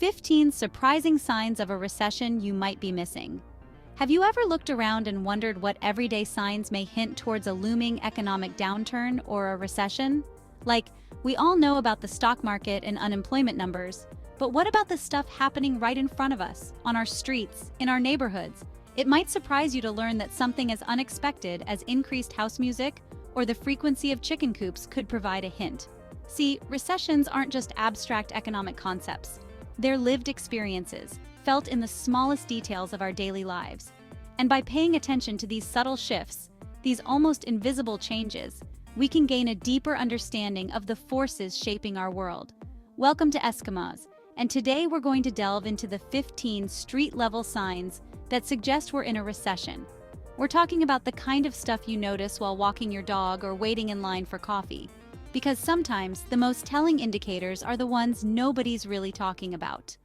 15 surprising signs of a recession you might be missing. Have you ever looked around and wondered what everyday signs may hint towards a looming economic downturn or a recession? Like, we all know about the stock market and unemployment numbers, but what about the stuff happening right in front of us, on our streets, in our neighborhoods? It might surprise you to learn that something as unexpected as increased house music or the frequency of chicken coops could provide a hint. See, recessions aren't just abstract economic concepts. They're lived experiences, felt in the smallest details of our daily lives. And by paying attention to these subtle shifts, these almost invisible changes, we can gain a deeper understanding of the forces shaping our world. Welcome to Eskemoz, and today we're going to delve into the 15 street-level signs that suggest we're in a recession. We're talking about the kind of stuff you notice while walking your dog or waiting in line for coffee. Because sometimes the most telling indicators are the ones nobody's really talking about.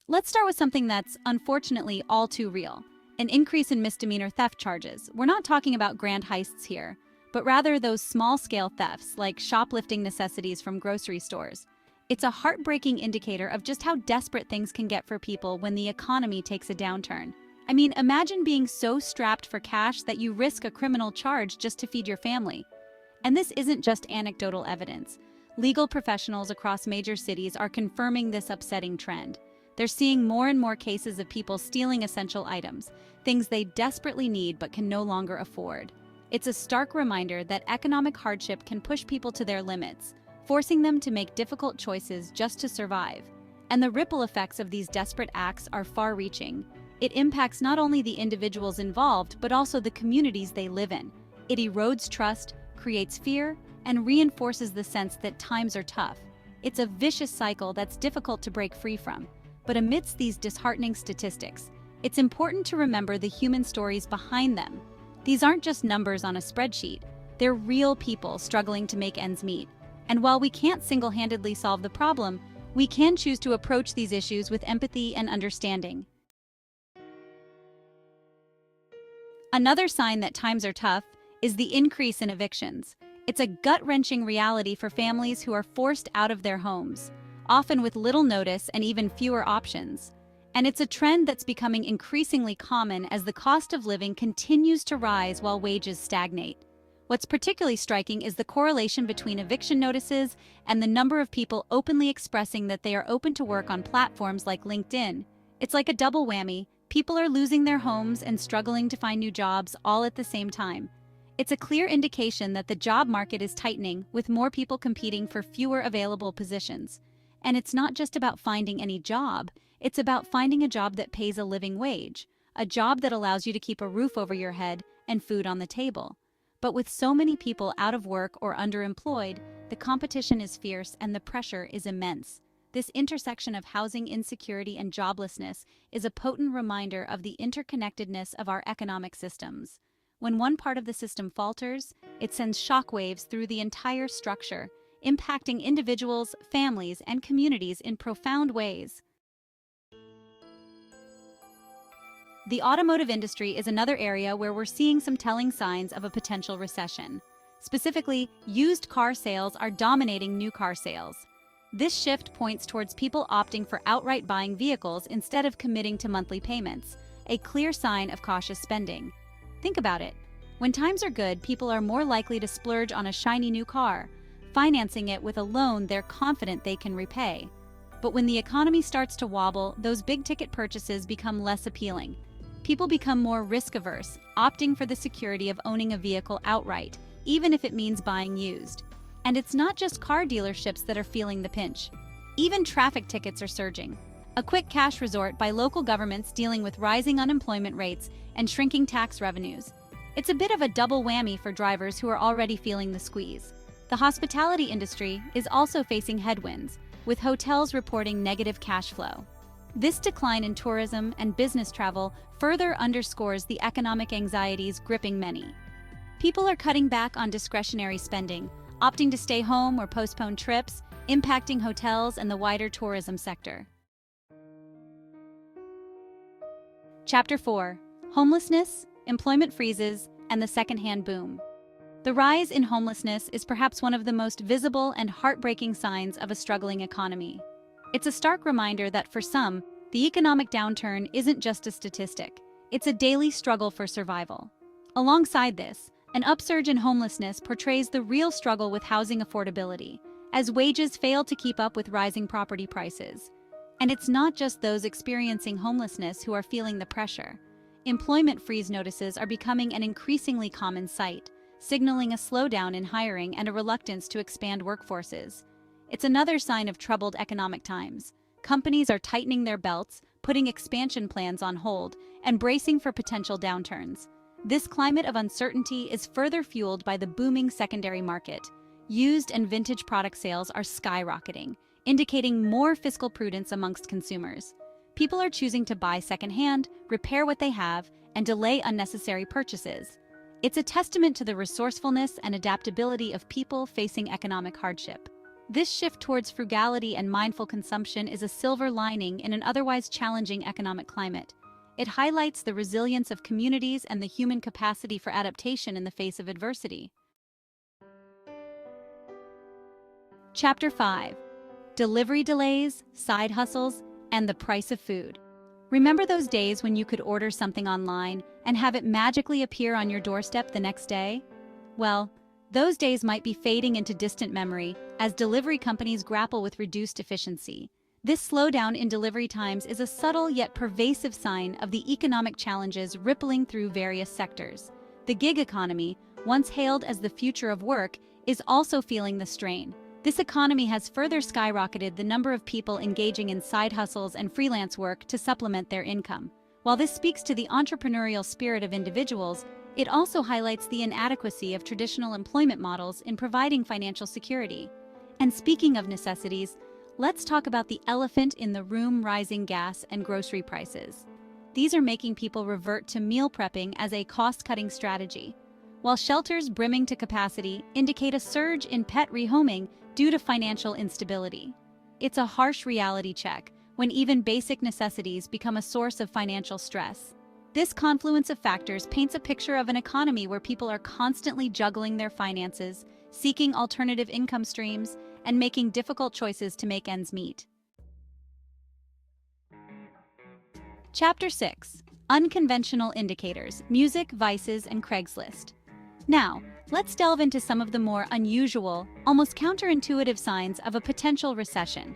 Let's start with something that's unfortunately all too real: an increase in misdemeanor theft charges. We're not talking about grand heists here, but rather those small-scale thefts like shoplifting necessities from grocery stores. It's a heartbreaking indicator of just how desperate things can get for people when the economy takes a downturn. I mean, imagine being so strapped for cash that you risk a criminal charge just to feed your family. And this isn't just anecdotal evidence. Legal professionals across major cities are confirming this upsetting trend. They're seeing more and more cases of people stealing essential items, things they desperately need but can no longer afford. It's a stark reminder that economic hardship can push people to their limits, forcing them to make difficult choices just to survive. And the ripple effects of these desperate acts are far-reaching. It impacts not only the individuals involved, but also the communities they live in. It erodes trust, creates fear, and reinforces the sense that times are tough. It's a vicious cycle that's difficult to break free from. But amidst these disheartening statistics, it's important to remember the human stories behind them. These aren't just numbers on a spreadsheet. They're real people struggling to make ends meet. And while we can't single-handedly solve the problem, we can choose to approach these issues with empathy and understanding. Another sign that times are tough is the increase in evictions. It's a gut-wrenching reality for families who are forced out of their homes, often with little notice and even fewer options. And it's a trend that's becoming increasingly common as the cost of living continues to rise while wages stagnate. What's particularly striking is the correlation between eviction notices and the number of people openly expressing that they are open to work on platforms like LinkedIn. It's like a double whammy. People are losing their homes and struggling to find new jobs all at the same time. It's a clear indication that the job market is tightening, with more people competing for fewer available positions. And it's not just about finding any job, it's about finding a job that pays a living wage, a job that allows you to keep a roof over your head and food on the table. But with so many people out of work or underemployed, the competition is fierce and the pressure is immense. This intersection of housing insecurity and joblessness is a potent reminder of the interconnectedness of our economic systems. When one part of the system falters, it sends shockwaves through the entire structure, impacting individuals, families, and communities in profound ways. The automotive industry is another area where we're seeing some telling signs of a potential recession. Specifically, used car sales are dominating new car sales. This shift points towards people opting for outright buying vehicles instead of committing to monthly payments, a clear sign of cautious spending. Think about it. When times are good, people are more likely to splurge on a shiny new car, financing it with a loan they're confident they can repay. But when the economy starts to wobble, those big-ticket purchases become less appealing. People become more risk-averse, opting for the security of owning a vehicle outright, even if it means buying used. And it's not just car dealerships that are feeling the pinch. Even traffic tickets are surging, a quick cash resort by local governments dealing with rising unemployment rates and shrinking tax revenues. It's a bit of a double whammy for drivers who are already feeling the squeeze. The hospitality industry is also facing headwinds, with hotels reporting negative cash flow. This decline in tourism and business travel further underscores the economic anxieties gripping many. People are cutting back on discretionary spending, opting to stay home or postpone trips, impacting hotels and the wider tourism sector. Chapter 4: Homelessness, Employment Freezes, and the Secondhand Boom. The rise in homelessness is perhaps one of the most visible and heartbreaking signs of a struggling economy. It's a stark reminder that for some, the economic downturn isn't just a statistic, it's a daily struggle for survival. Alongside this, an upsurge in homelessness portrays the real struggle with housing affordability, as wages fail to keep up with rising property prices. And it's not just those experiencing homelessness who are feeling the pressure. Employment freeze notices are becoming an increasingly common sight, signaling a slowdown in hiring and a reluctance to expand workforces. It's another sign of troubled economic times. Companies are tightening their belts, putting expansion plans on hold, and bracing for potential downturns. This climate of uncertainty is further fueled by the booming secondary market. Used and vintage product sales are skyrocketing, indicating more fiscal prudence amongst consumers. People are choosing to buy secondhand, repair what they have, and delay unnecessary purchases. It's a testament to the resourcefulness and adaptability of people facing economic hardship. This shift towards frugality and mindful consumption is a silver lining in an otherwise challenging economic climate. It highlights the resilience of communities and the human capacity for adaptation in the face of adversity. Chapter 5. Delivery delays, side hustles, and the price of food. Remember those days when you could order something online and have it magically appear on your doorstep the next day? Well, those days might be fading into distant memory as delivery companies grapple with reduced efficiency. This slowdown in delivery times is a subtle yet pervasive sign of the economic challenges rippling through various sectors. The gig economy, once hailed as the future of work, is also feeling the strain. This economy has further skyrocketed the number of people engaging in side hustles and freelance work to supplement their income. While this speaks to the entrepreneurial spirit of individuals, it also highlights the inadequacy of traditional employment models in providing financial security. And speaking of necessities, let's talk about the elephant in the room: rising gas and grocery prices. These are making people revert to meal prepping as a cost-cutting strategy, while shelters brimming to capacity indicate a surge in pet rehoming due to financial instability. It's a harsh reality check when even basic necessities become a source of financial stress. This confluence of factors paints a picture of an economy where people are constantly juggling their finances, seeking alternative income streams, and making difficult choices to make ends meet. Chapter 6. Unconventional indicators: music, vices, and Craigslist. Now, let's delve into some of the more unusual, almost counterintuitive signs of a potential recession.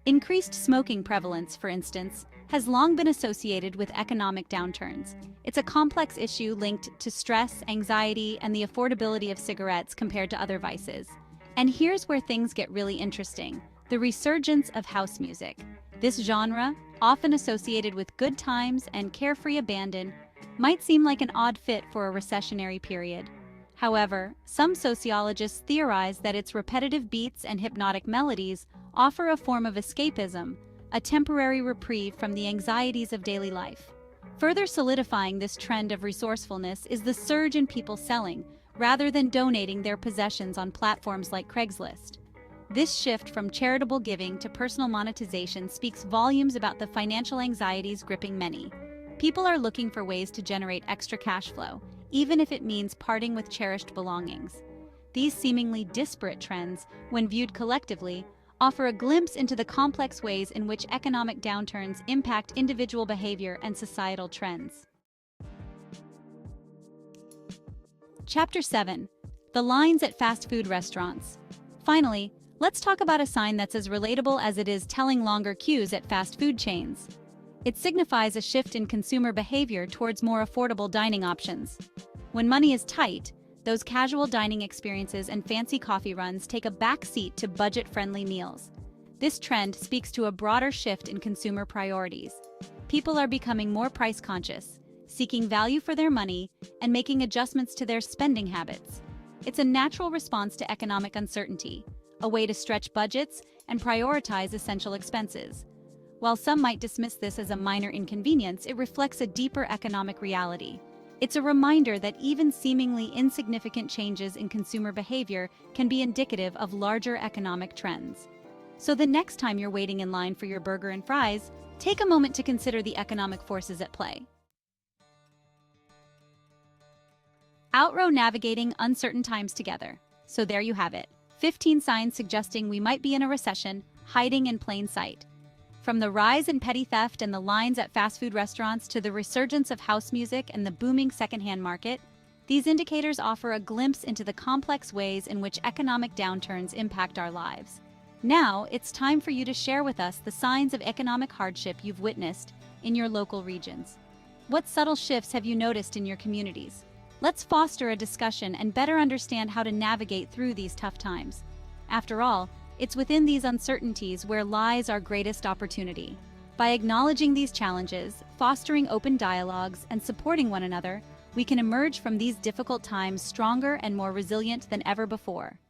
Increased smoking prevalence, for instance, has long been associated with economic downturns. It's a complex issue linked to stress, anxiety, and the affordability of cigarettes compared to other vices. And here's where things get really interesting: the resurgence of house music. This genre, often associated with good times and carefree abandon, might seem like an odd fit for a recessionary period. However, some sociologists theorize that its repetitive beats and hypnotic melodies offer a form of escapism, a temporary reprieve from the anxieties of daily life. Further solidifying this trend of resourcefulness is the surge in people selling, rather than donating their possessions on platforms like Craigslist. This shift from charitable giving to personal monetization speaks volumes about the financial anxieties gripping many. People are looking for ways to generate extra cash flow, even if it means parting with cherished belongings. These seemingly disparate trends, when viewed collectively, offer a glimpse into the complex ways in which economic downturns impact individual behavior and societal trends. Chapter 7. The lines at fast food restaurants. Finally, let's talk about a sign that's as relatable as it is telling longer queues at fast food chains. It signifies a shift in consumer behavior towards more affordable dining options. When money is tight, those casual dining experiences and fancy coffee runs take a back seat to budget-friendly meals. This trend speaks to a broader shift in consumer priorities. People are becoming more price-conscious, seeking value for their money, and making adjustments to their spending habits. It's a natural response to economic uncertainty, a way to stretch budgets and prioritize essential expenses. While some might dismiss this as a minor inconvenience, it reflects a deeper economic reality. It's a reminder that even seemingly insignificant changes in consumer behavior can be indicative of larger economic trends. So the next time you're waiting in line for your burger and fries, take a moment to consider the economic forces at play. Outrow navigating uncertain times together. So there you have it. 15 signs suggesting we might be in a recession, hiding in plain sight. From the rise in petty theft and the lines at fast food restaurants to the resurgence of house music and the booming secondhand market, these indicators offer a glimpse into the complex ways in which economic downturns impact our lives. Now, it's time for you to share with us the signs of economic hardship you've witnessed in your local regions. What subtle shifts have you noticed in your communities? Let's foster a discussion and better understand how to navigate through these tough times. After all, it's within these uncertainties where lies our greatest opportunity. By acknowledging these challenges, fostering open dialogues, and supporting one another, we can emerge from these difficult times stronger and more resilient than ever before.